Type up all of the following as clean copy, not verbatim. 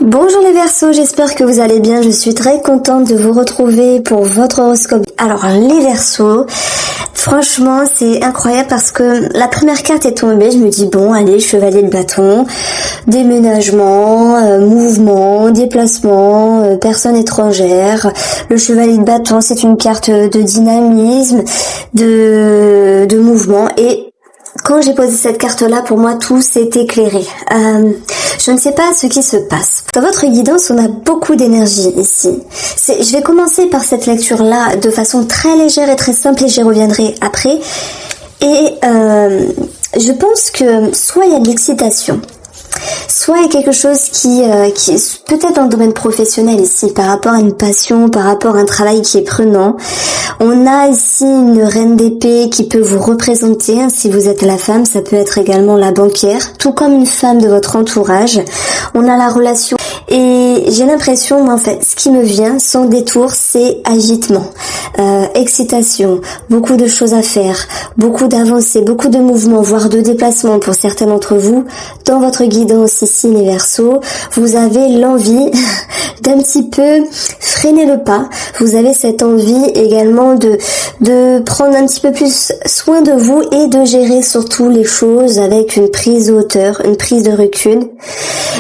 Bonjour les Verseaux, j'espère que vous allez bien. Je suis très contente de vous retrouver pour votre horoscope. Alors les Verseaux, franchement c'est incroyable parce que la première carte est tombée. Je me dis bon allez, chevalier de bâton, déménagement, mouvement, déplacement, personne étrangère. Le chevalier de bâton c'est une carte de dynamisme, de mouvement et quand j'ai posé cette carte-là, pour moi, tout s'est éclairé. Je ne sais pas ce qui se passe. Dans votre guidance, on a beaucoup d'énergie ici. Je vais commencer par cette lecture-là de façon très légère et très simple et j'y reviendrai après. Et je pense que soit il y a de l'excitation, soit il y a quelque chose qui est peut-être dans le domaine professionnel ici, par rapport à une passion, par rapport à un travail qui est prenant. On a ici une reine d'épée qui peut vous représenter. Si vous êtes la femme, ça peut être également la banquière, tout comme une femme de votre entourage. On a la relation. Et j'ai l'impression, moi en fait, ce qui me vient sans détour, c'est agitement, excitation, beaucoup de choses à faire, beaucoup d'avancées, beaucoup de mouvements, voire de déplacements pour certains d'entre vous. Dans votre guidance ici, les Verseaux, vous avez l'envie d'un petit peu freiner le pas. Vous avez cette envie également de prendre un petit peu plus soin de vous et de gérer surtout les choses avec une prise de hauteur, une prise de recul.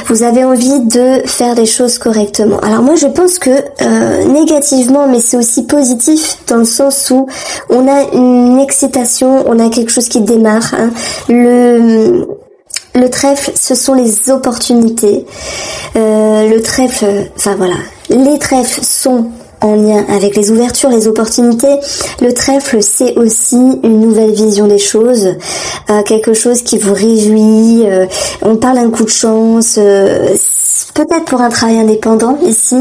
Vous avez envie de faire des choses correctement. Alors moi je pense que négativement, mais c'est aussi positif dans le sens où on a une excitation, on a quelque chose qui démarre. Le trèfle, ce sont les opportunités. Le trèfle, enfin voilà, les trèfles sont en lien avec les ouvertures, les opportunités. Le trèfle, c'est aussi une nouvelle vision des choses, quelque chose qui vous réjouit. On parle d'un coup de chance, peut-être pour un travail indépendant ici,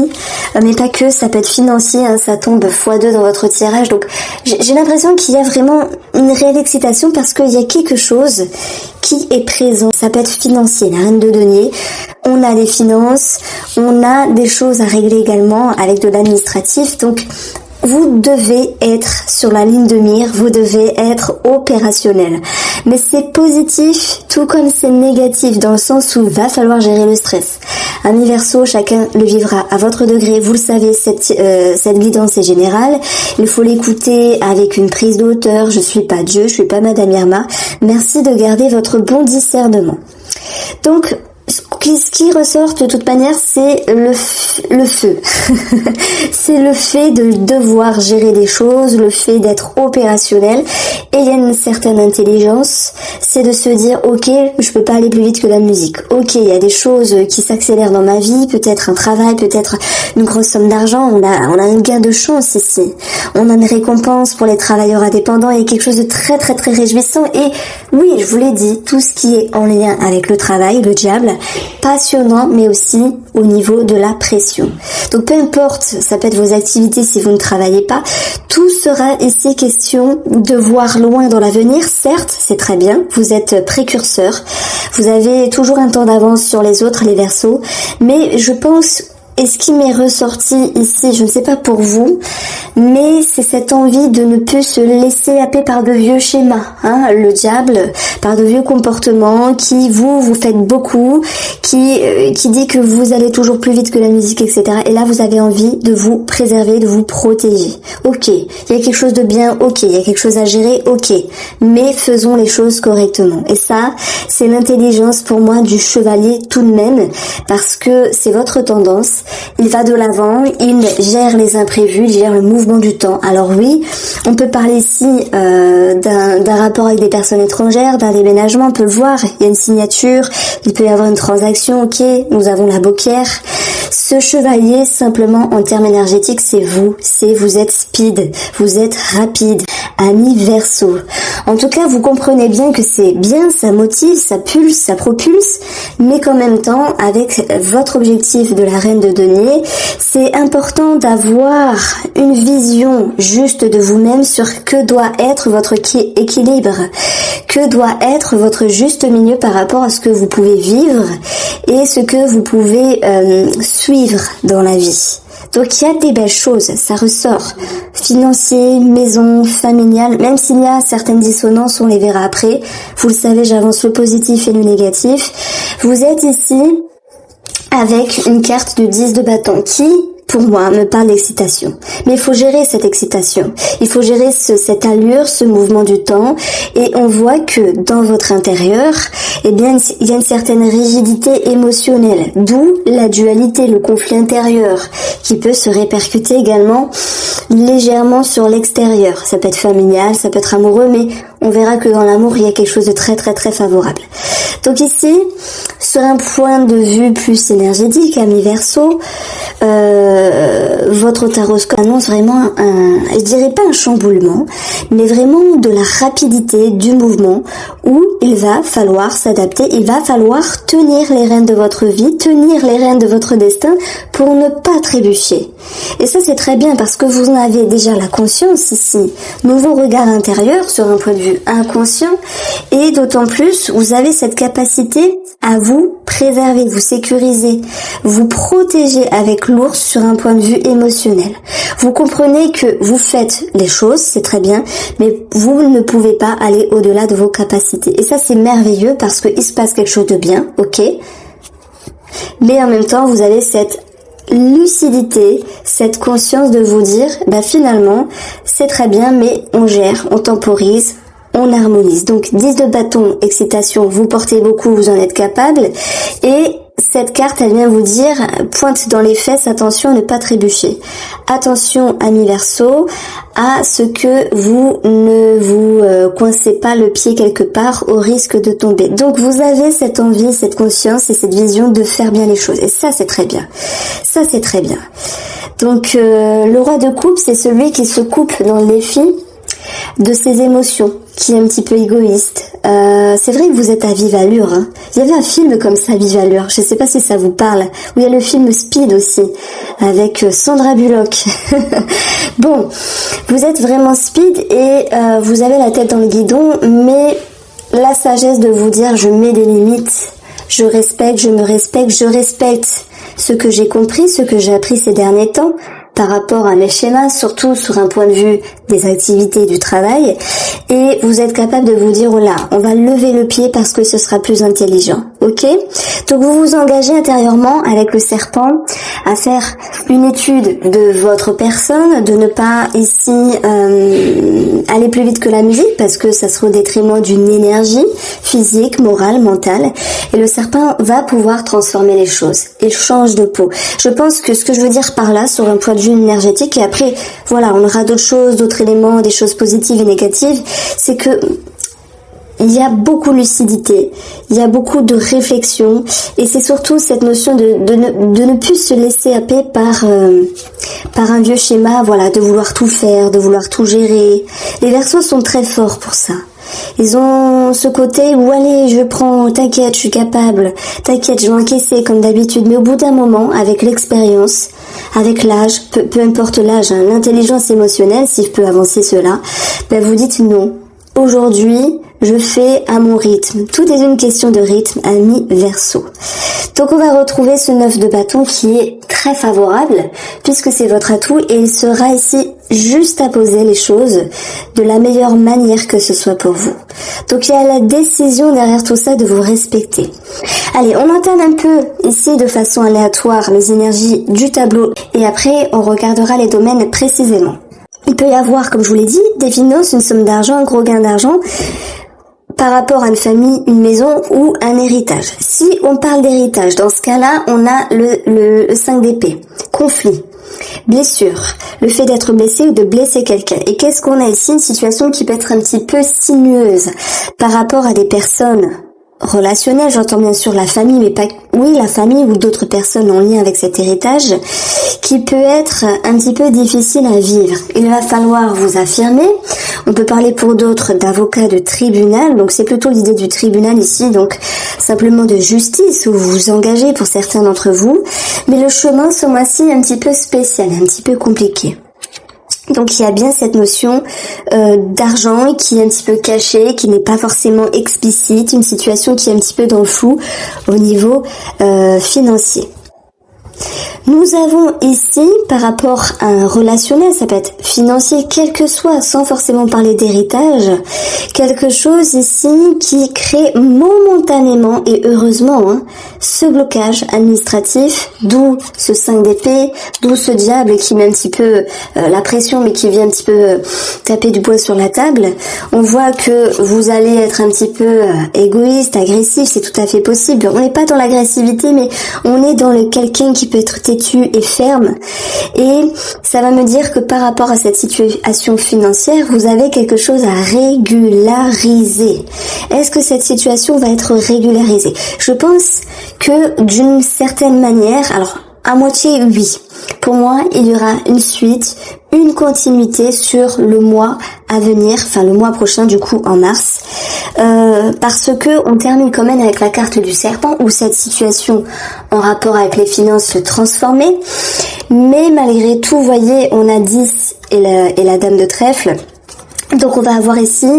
mais pas que, ça peut être financier, ça tombe x2 dans votre tirage. Donc j'ai l'impression qu'il y a vraiment une réelle excitation parce qu'il y a quelque chose qui est présent. Ça peut être financier, la reine de denier. On a les finances, on a des choses à régler également avec de l'administratif. Donc vous devez être sur la ligne de mire, vous devez être opérationnel. Mais c'est positif tout comme c'est négatif dans le sens où il va falloir gérer le stress. Amis Verseaux, chacun le vivra à votre degré. Vous le savez, cette guidance est générale. Il faut l'écouter avec une prise de hauteur. Je suis pas Dieu, je suis pas Madame Irma. Merci de garder votre bon discernement. Donc, ce qui ressort de toute manière, c'est le feu. C'est le fait de devoir gérer des choses, le fait d'être opérationnel. Et il y a une certaine intelligence, c'est de se dire, ok, je peux pas aller plus vite que la musique. Ok, il y a des choses qui s'accélèrent dans ma vie, peut-être un travail, peut-être une grosse somme d'argent. On a un gain de chance ici. On a une récompense pour les travailleurs indépendants et quelque chose de très très très réjouissant. Et oui, je vous l'ai dit, tout ce qui est en lien avec le travail, le diable, passionnant, mais aussi au niveau de la pression. Donc peu importe, ça peut être vos activités si vous ne travaillez pas, tout sera ici question de voir loin dans l'avenir. Certes, c'est très bien, vous êtes précurseur, vous avez toujours un temps d'avance sur les autres, les Verseaux, mais je pense... Et ce qui m'est ressorti ici, je ne sais pas pour vous, mais c'est cette envie de ne plus se laisser happer par de vieux schémas, le diable, par de vieux comportements qui vous faites beaucoup, qui dit que vous allez toujours plus vite que la musique, etc. Et là, vous avez envie de vous préserver, de vous protéger. Ok, il y a quelque chose de bien, ok, il y a quelque chose à gérer, ok, mais faisons les choses correctement. Et ça, c'est l'intelligence pour moi du chevalier tout de même, parce que c'est votre tendance. Il va de l'avant, il gère les imprévus, il gère le mouvement du temps. Alors oui, on peut parler ici d'un rapport avec des personnes étrangères, d'un déménagement, on peut le voir, il y a une signature, il peut y avoir une transaction, ok, nous avons la banquière. Ce chevalier, simplement en termes énergétiques, vous êtes speed, vous êtes rapide, ami Verseau. En tout cas, vous comprenez bien que c'est bien, ça motive, ça pulse, ça propulse, mais qu'en même temps, avec votre objectif de la reine de denier, c'est important d'avoir une vision juste de vous-même sur que doit être votre équilibre, que doit être votre juste milieu par rapport à ce que vous pouvez vivre et ce que vous pouvez suivre dans la vie. Donc il y a des belles choses, ça ressort. Financier, maison, familial, même s'il y a certaines dissonances, on les verra après. Vous le savez, j'avance le positif et le négatif. Vous êtes ici avec une carte de 10 de bâton qui, pour moi, me parle d'excitation. Mais il faut gérer cette excitation. Il faut gérer cette allure, ce mouvement du temps. Et on voit que dans votre intérieur, eh bien, il y a une certaine rigidité émotionnelle. D'où la dualité, le conflit intérieur, qui peut se répercuter également légèrement sur l'extérieur. Ça peut être familial, ça peut être amoureux, mais on verra que dans l'amour, il y a quelque chose de très très très favorable. Donc ici, sur un point de vue plus énergétique, ami Verseau, votre taroscope annonce vraiment je dirais pas un chamboulement, mais vraiment de la rapidité du mouvement où il va falloir s'adapter, il va falloir tenir les rênes de votre vie, tenir les rênes de votre destin pour ne pas trébucher. Et ça c'est très bien parce que vous en avez déjà la conscience ici, nouveau regard intérieur sur un point de vue inconscient, et d'autant plus vous avez cette capacité à vous préserver, vous sécuriser, vous protéger avec l'ours sur un point de vue émotionnel. Vous comprenez que vous faites les choses, c'est très bien, mais vous ne pouvez pas aller au-delà de vos capacités. Et ça c'est merveilleux parce qu'il se passe quelque chose de bien, ok, mais en même temps vous avez cette lucidité, cette conscience de vous dire, finalement c'est très bien, mais on gère, on temporise, on harmonise. Donc 10 de bâton, excitation, vous portez beaucoup, vous en êtes capable. Et cette carte, elle vient vous dire, pointe dans les fesses, attention à ne pas trébucher. Attention, ami Verseau, à ce que vous ne vous coincez pas le pied quelque part au risque de tomber. Donc vous avez cette envie, cette conscience et cette vision de faire bien les choses. Et ça, c'est très bien. Ça, c'est très bien. Donc le roi de coupe, c'est celui qui se coupe dans le défi de ses émotions, qui est un petit peu égoïste. C'est vrai que vous êtes à vive allure. Hein. Il y avait un film comme ça, Vive allure. Je sais pas si ça vous parle. Où il y a le film Speed aussi, avec Sandra Bullock. Bon, vous êtes vraiment speed et vous avez la tête dans le guidon, mais la sagesse de vous dire je mets des limites, je respecte, je me respecte, je respecte ce que j'ai compris, ce que j'ai appris ces derniers temps par rapport à mes schémas, surtout sur un point de vue des activités du travail, et vous êtes capable de vous dire oh là, on va lever le pied parce que ce sera plus intelligent, ok? Donc vous vous engagez intérieurement avec le serpent à faire une étude de votre personne, de ne pas ici aller plus vite que la musique parce que ça sera au détriment d'une énergie physique, morale, mentale, et le serpent va pouvoir transformer les choses. Il change de peau. Je pense que ce que je veux dire par là, sur un point de vue énergétique, et après, voilà, on aura d'autres choses, d'autres éléments, des choses positives et négatives, c'est que il y a beaucoup de lucidité, il y a beaucoup de réflexion, et c'est surtout cette notion de ne plus se laisser happer par un vieux schéma, voilà, de vouloir tout faire, de vouloir tout gérer. Les Verseaux sont très forts pour ça. Ils ont ce côté où allez, je prends, t'inquiète, je suis capable, t'inquiète, je vais encaisser comme d'habitude, mais au bout d'un moment, avec l'expérience, avec l'âge, peu importe l'âge, hein, l'intelligence émotionnelle, si je peux avancer cela, vous dites non. Aujourd'hui, je fais à mon rythme. Tout est une question de rythme, ami Verseau. Donc on va retrouver ce 9 de bâton qui est très favorable puisque c'est votre atout et il sera ici juste à poser les choses de la meilleure manière que ce soit pour vous. Donc il y a la décision derrière tout ça de vous respecter. Allez, on entame un peu ici de façon aléatoire les énergies du tableau et après on regardera les domaines précisément. Il peut y avoir, comme je vous l'ai dit, des finances, une somme d'argent, un gros gain d'argent par rapport à une famille, une maison ou un héritage. Si on parle d'héritage, dans ce cas-là, on a le 5 d'épée. Conflit, blessure, le fait d'être blessé ou de blesser quelqu'un. Et qu'est-ce qu'on a ici? Une situation qui peut être un petit peu sinueuse par rapport à des personnes relationnel, j'entends bien sûr la famille, mais pas, oui, la famille ou d'autres personnes en lien avec cet héritage, qui peut être un petit peu difficile à vivre. Il va falloir vous affirmer. On peut parler pour d'autres d'avocat de tribunal, donc c'est plutôt l'idée du tribunal ici, donc simplement de justice, où vous vous engagez pour certains d'entre vous, mais le chemin ce mois-ci est un petit peu spécial, un petit peu compliqué. Donc il y a bien cette notion d'argent qui est un petit peu cachée, qui n'est pas forcément explicite, une situation qui est un petit peu dans le flou au niveau financier. Nous avons ici, par rapport à un relationnel, ça peut être financier, quel que soit, sans forcément parler d'héritage, quelque chose ici qui crée momentanément et heureusement ce blocage administratif, d'où ce 5 d'épée, d'où ce diable qui met un petit peu la pression, mais qui vient un petit peu taper du poing sur la table. On voit que vous allez être un petit peu égoïste, agressif, c'est tout à fait possible. On n'est pas dans l'agressivité, mais on est dans le quelqu'un qui peut être têtu et ferme, et ça va me dire que par rapport à cette situation financière, vous avez quelque chose à régulariser. Est-ce que cette situation va être régularisée? Je pense que d'une certaine manière, alors à moitié oui. Pour moi, il y aura une suite, une continuité sur le mois à venir, enfin le mois prochain du coup en mars, parce que on termine quand même avec la carte du serpent où cette situation en rapport avec les finances se transformait, mais malgré tout, vous voyez, on a 10 et la dame de trèfle. Donc on va avoir ici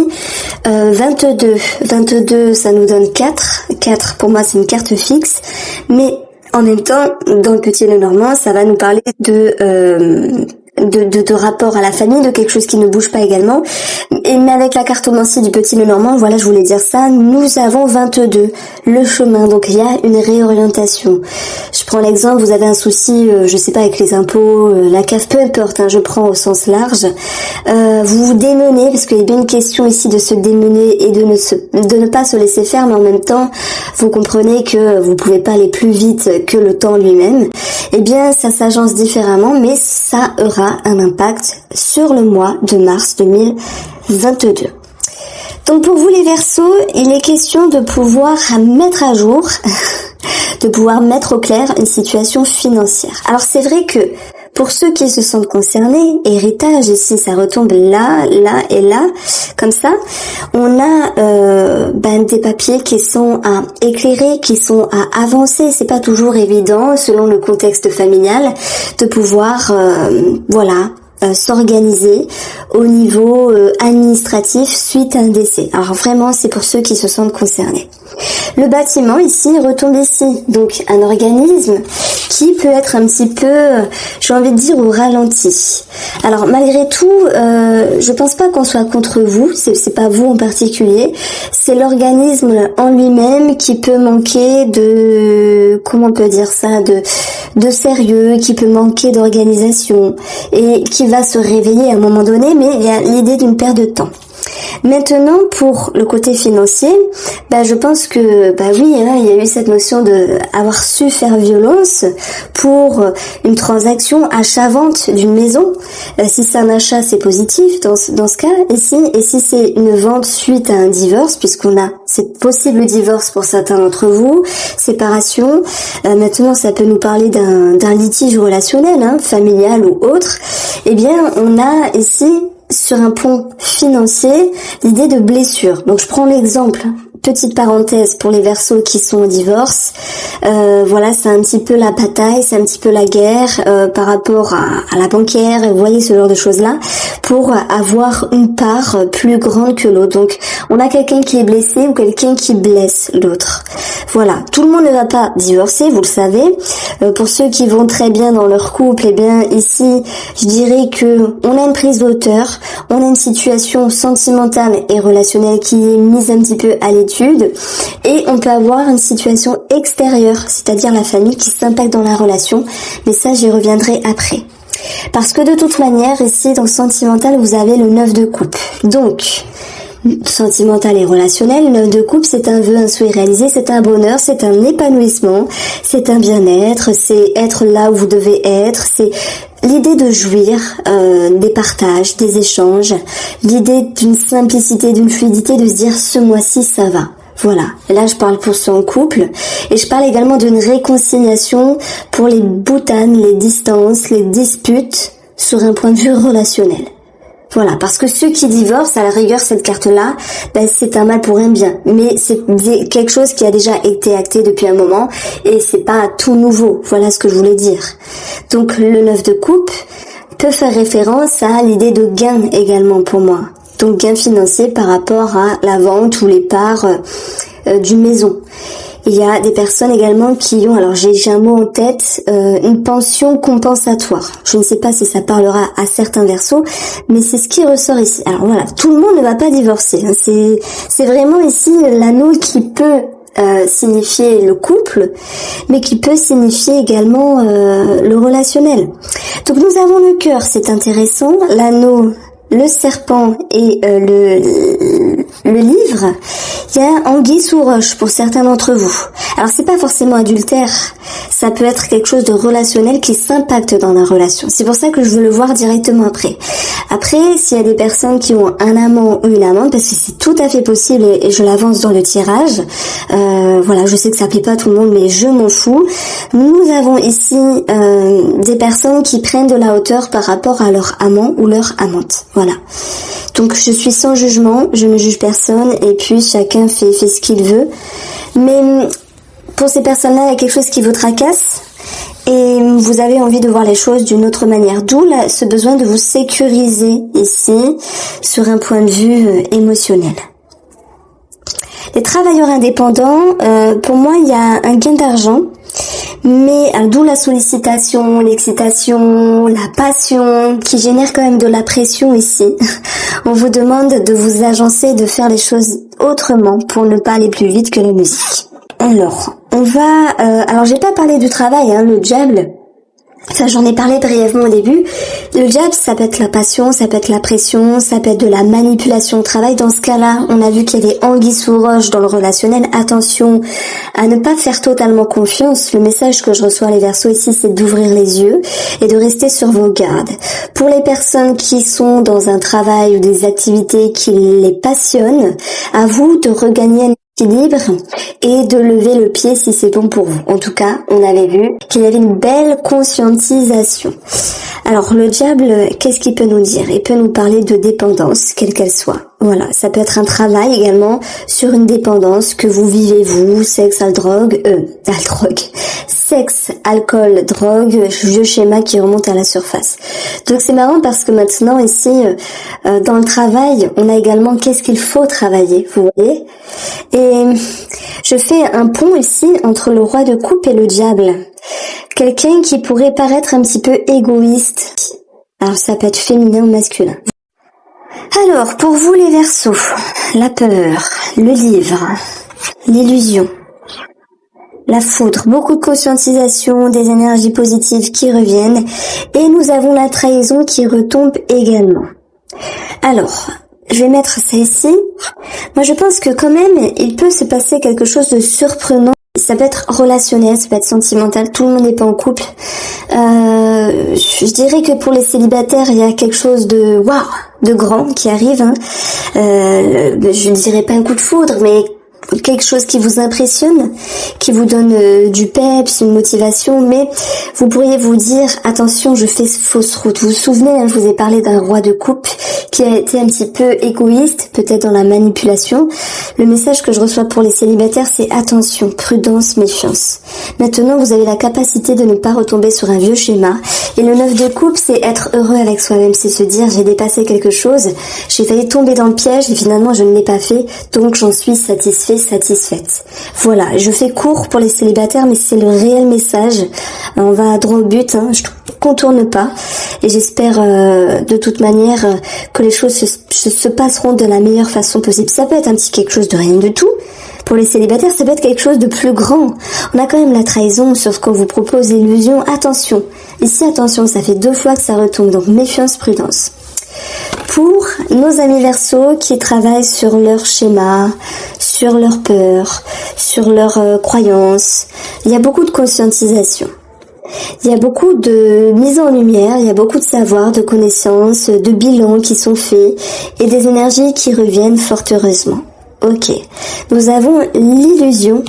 22. 22, ça nous donne 4. 4 pour moi c'est une carte fixe, mais en même temps, dans le Petit Lenormand, ça va nous parler de rapport à la famille, de quelque chose qui ne bouge pas également. Mais avec la cartomancie du Petit Lenormand, voilà, je voulais dire ça, nous avons 22, le chemin, donc il y a une réorientation. Je prends l'exemple, vous avez un souci, je sais pas, avec les impôts, la CAF, peu importe, je prends au sens large, vous vous démenez, parce qu'il y a bien une question ici de se démener et de ne pas se laisser faire, mais en même temps, vous comprenez que vous pouvez pas aller plus vite que le temps lui-même. Eh bien, ça s'agence différemment, mais ça aura un impact sur le mois de mars 2022. Donc pour vous les Verseaux, il est question de pouvoir mettre à jour, de pouvoir mettre au clair une situation financière. Alors c'est vrai que pour ceux qui se sentent concernés, héritage ici, ça retombe là, là et là, comme ça. On a des papiers qui sont à éclairer, qui sont à avancer. C'est pas toujours évident, selon le contexte familial, de pouvoir, s'organiser au niveau administratif suite à un décès. Alors vraiment, c'est pour ceux qui se sentent concernés. Le bâtiment ici retombe ici, donc un organisme qui peut être un petit peu, j'ai envie de dire, au ralenti. Alors malgré tout, je pense pas qu'on soit contre vous, c'est pas vous en particulier, c'est l'organisme en lui-même qui peut manquer de, comment on peut dire ça, de sérieux, qui peut manquer d'organisation et qui va se réveiller à un moment donné, mais il y a l'idée d'une perte de temps. Maintenant, pour le côté financier, je pense que, oui, il y a eu cette notion de avoir su faire violence pour une transaction achat-vente d'une maison. Si c'est un achat, c'est positif dans ce cas ici. Et si c'est une vente suite à un divorce, puisqu'on a cette possible divorce pour certains d'entre vous, séparation, maintenant ça peut nous parler d'un litige relationnel, familial ou autre, eh bien on a ici sur un point financier l'idée de blessure. Donc je prends l'exemple, petite parenthèse pour les Verseaux qui sont au divorce, c'est un petit peu la bataille, c'est un petit peu la guerre par rapport à la banquière, vous voyez ce genre de choses là, pour avoir une part plus grande que l'autre. Donc on a quelqu'un qui est blessé ou quelqu'un qui blesse l'autre. Voilà, tout le monde ne va pas divorcer, vous le savez. Pour ceux qui vont très bien dans leur couple, eh bien ici je dirais que on a une prise de hauteur, on a une situation sentimentale et relationnelle qui est mise un petit peu à l'étude, et on peut avoir une situation extérieure, c'est-à-dire la famille qui s'impacte dans la relation, mais ça j'y reviendrai après. Parce que de toute manière, ici dans sentimental, vous avez le 9 de coupe. Donc, sentimental et relationnel, le 9 de coupe, c'est un vœu, un souhait réalisé, c'est un bonheur, c'est un épanouissement, c'est un bien-être, c'est être là où vous devez être, c'est l'idée de jouir des partages, des échanges, l'idée d'une simplicité, d'une fluidité, de se dire ce mois-ci ça va. Voilà, et là je parle pour son couple, et je parle également d'une réconciliation pour les boutanes, les distances, les disputes sur un point de vue relationnel. Voilà, parce que ceux qui divorcent, à la rigueur, cette carte-là, c'est un mal pour un bien. Mais c'est quelque chose qui a déjà été acté depuis un moment, et c'est pas tout nouveau. Voilà ce que je voulais dire. Donc, le 9 de coupe peut faire référence à l'idée de gain également pour moi. Donc, gain financier par rapport à la vente ou les parts d'une maison. Il y a des personnes également qui ont, alors j'ai un mot en tête, une pension compensatoire. Je ne sais pas si ça parlera à certains verseaux, mais c'est ce qui ressort ici. Alors voilà, tout le monde ne va pas divorcer. Hein. C'est vraiment ici l'anneau qui peut signifier le couple, mais qui peut signifier également le relationnel. Donc nous avons le cœur, c'est intéressant, l'anneau, le serpent et le livre. Il y a anguille sous roche pour certains d'entre vous. Alors c'est pas forcément adultère, ça peut être quelque chose de relationnel qui s'impacte dans la relation. C'est pour ça que je veux le voir directement après. Après, s'il y a des personnes qui ont un amant ou une amante, parce que c'est tout à fait possible et je l'avance dans le tirage, voilà, je sais que ça plaît pas à tout le monde, mais je m'en fous. Nous avons ici des personnes qui prennent de la hauteur par rapport à leur amant ou leur amante. Voilà. Donc je suis sans jugement, je ne juge personne et puis chacun fait ce qu'il veut. Mais pour ces personnes-là, il y a quelque chose qui vous tracasse et vous avez envie de voir les choses d'une autre manière. D'où ce besoin de vous sécuriser ici sur un point de vue émotionnel. Les travailleurs indépendants, pour moi, il y a un gain d'argent. Mais d'où la sollicitation, l'excitation, la passion qui génère quand même de la pression ici. On vous demande de vous agencer, de faire les choses autrement pour ne pas aller plus vite que la musique. Alors, on va... alors j'ai pas parlé du travail, hein, le diable. Ça, j'en ai parlé brièvement au début. Le diable, ça peut être la passion, ça peut être la pression, ça peut être de la manipulation au travail. Dans ce cas-là, on a vu qu'il y a des anguilles sous roche dans le relationnel. Attention à ne pas faire totalement confiance. Le message que je reçois les Verseaux ici, c'est d'ouvrir les yeux et de rester sur vos gardes. Pour les personnes qui sont dans un travail ou des activités qui les passionnent, à vous de regagner un équilibre et de lever le pied si c'est bon pour vous. En tout cas, on avait vu qu'il y avait une belle conscientisation. Alors le diable, qu'est-ce qu'il peut nous dire? Il peut nous parler de dépendance, quelle qu'elle soit. Voilà, ça peut être un travail également sur une dépendance que vous vivez vous, sexe, sexe, alcool, drogue, vieux schéma qui remonte à la surface. Donc c'est marrant parce que maintenant ici, dans le travail, on a également qu'est-ce qu'il faut travailler, vous voyez. Et je fais un pont ici entre le roi de coupe et le diable. Quelqu'un qui pourrait paraître un petit peu égoïste. Alors ça peut être féminin ou masculin. Alors, pour vous les Verseaux, la peur, le livre, l'illusion, la foudre, beaucoup de conscientisation, des énergies positives qui reviennent, et nous avons la trahison qui retombe également. Alors, je vais mettre ça ici. Moi, je pense que quand même, il peut se passer quelque chose de surprenant. Ça peut être relationnel, ça peut être sentimental, tout le monde n'est pas en couple. Je dirais que pour les célibataires, il y a quelque chose de waouh, de grand qui arrive. Hein. Je ne dirais pas un coup de foudre, mais quelque chose qui vous impressionne, qui vous donne du peps, une motivation, mais vous pourriez vous dire attention, je fais fausse route. Vous vous souvenez, hein, je vous ai parlé d'un roi de coupe qui a été un petit peu égoïste, peut-être dans la manipulation. Le message que je reçois pour les célibataires, c'est attention, prudence, méfiance. Maintenant, vous avez la capacité de ne pas retomber sur un vieux schéma. Et le 9 de coupe, c'est être heureux avec soi-même, c'est se dire j'ai dépassé quelque chose, j'ai failli tomber dans le piège et finalement je ne l'ai pas fait, donc j'en suis satisfaite. Voilà, je fais court pour les célibataires, mais c'est le réel message. On va droit au but, hein, je contourne pas, et j'espère de toute manière que les choses se passeront de la meilleure façon possible. Ça peut être un petit quelque chose de rien du tout. Pour les célibataires, ça peut être quelque chose de plus grand. On a quand même la trahison sur ce qu'on vous propose, l'illusion. Attention, ici attention, ça fait 2 fois que ça retombe, donc méfiance, prudence. Pour nos amis Verseaux qui travaillent sur leur schéma, sur leur peur, sur leurs croyances, il y a beaucoup de conscientisation. Il y a beaucoup de mise en lumière, il y a beaucoup de savoir, de connaissances, de bilans qui sont faits et des énergies qui reviennent fort heureusement. Ok, nous avons l'illusion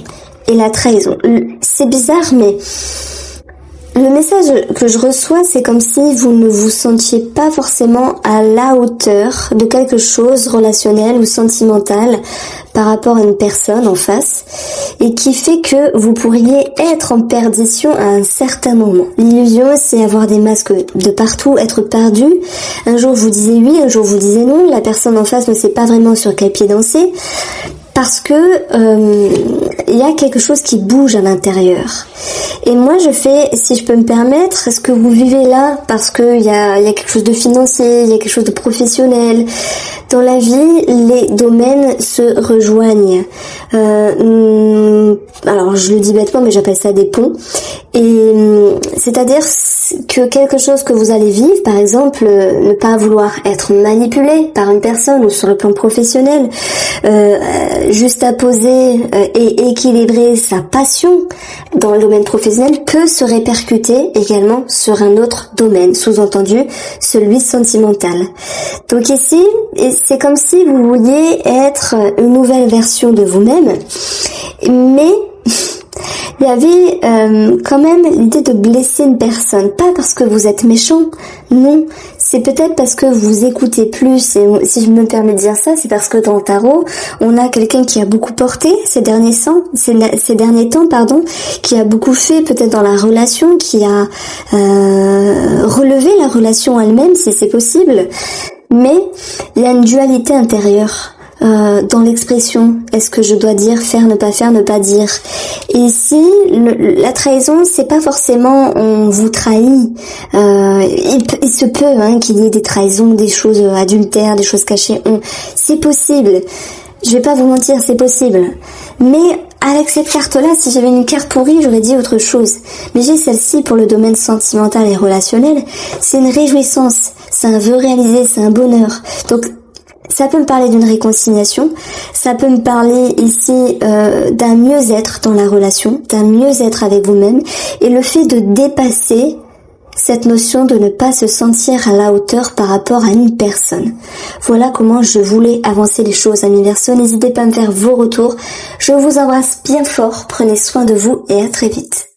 et la trahison. C'est bizarre, mais le message que je reçois, c'est comme si vous ne vous sentiez pas forcément à la hauteur de quelque chose relationnel ou sentimental par rapport à une personne en face et qui fait que vous pourriez être en perdition à un certain moment. L'illusion, c'est avoir des masques de partout, être perdu. Un jour vous disiez oui, un jour vous disiez non, la personne en face ne sait pas vraiment sur quel pied danser. parce que il y a quelque chose qui bouge à l'intérieur. Et moi je fais, si je peux me permettre, est-ce que vous vivez là parce que il y a quelque chose de financier, il y a quelque chose de professionnel. Dans la vie, les domaines se rejoignent. Alors je le dis bêtement, mais j'appelle ça des ponts. Et c'est-à-dire que quelque chose que vous allez vivre, par exemple, ne pas vouloir être manipulé par une personne ou sur le plan professionnel, juste à poser et équilibrer sa passion dans le domaine professionnel peut se répercuter également sur un autre domaine, sous-entendu celui sentimental. Donc ici, c'est comme si vous vouliez être une nouvelle version de vous-même, mais il y avait quand même l'idée de blesser une personne, pas parce que vous êtes méchant, non, c'est peut-être parce que vous écoutez plus, et si je me permets de dire ça, c'est parce que dans le tarot, on a quelqu'un qui a beaucoup porté ces derniers temps, qui a beaucoup fait peut-être dans la relation, qui a relevé la relation elle-même, si c'est possible, mais il y a une dualité intérieure. Dans l'expression, est-ce que je dois dire faire, ne pas dire. Et ici, la trahison, c'est pas forcément on vous trahit. Il se peut qu'il y ait des trahisons, des choses adultères, des choses cachées. C'est possible. Je vais pas vous mentir, c'est possible. Mais avec cette carte-là, si j'avais une carte pourrie, j'aurais dit autre chose. Mais j'ai celle-ci pour le domaine sentimental et relationnel. C'est une réjouissance, c'est un vœu réalisé, c'est un bonheur. Donc ça peut me parler d'une réconciliation, ça peut me parler ici d'un mieux-être dans la relation, d'un mieux-être avec vous-même, et le fait de dépasser cette notion de ne pas se sentir à la hauteur par rapport à une personne. Voilà comment je voulais avancer les choses, amis Verseaux. N'hésitez pas à me faire vos retours. Je vous embrasse bien fort, prenez soin de vous et à très vite.